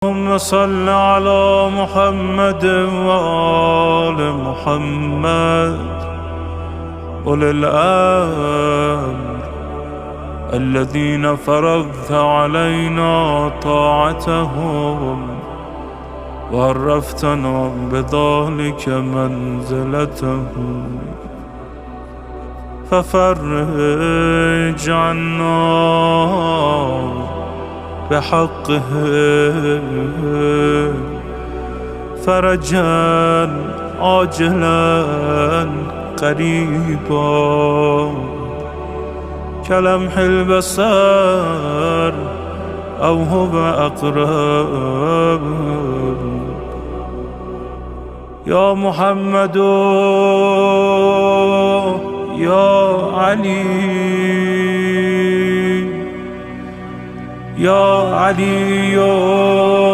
اللهم صل على محمد وآل محمد أولي الأمر الذين فرضت علينا طاعتهم وعرفتنا بذلك منزلتهم ففرج عنا بحقهم فرجا عاجلا قريبا كلمح البصر أو هو أقرب يا محمد يا علي يا علي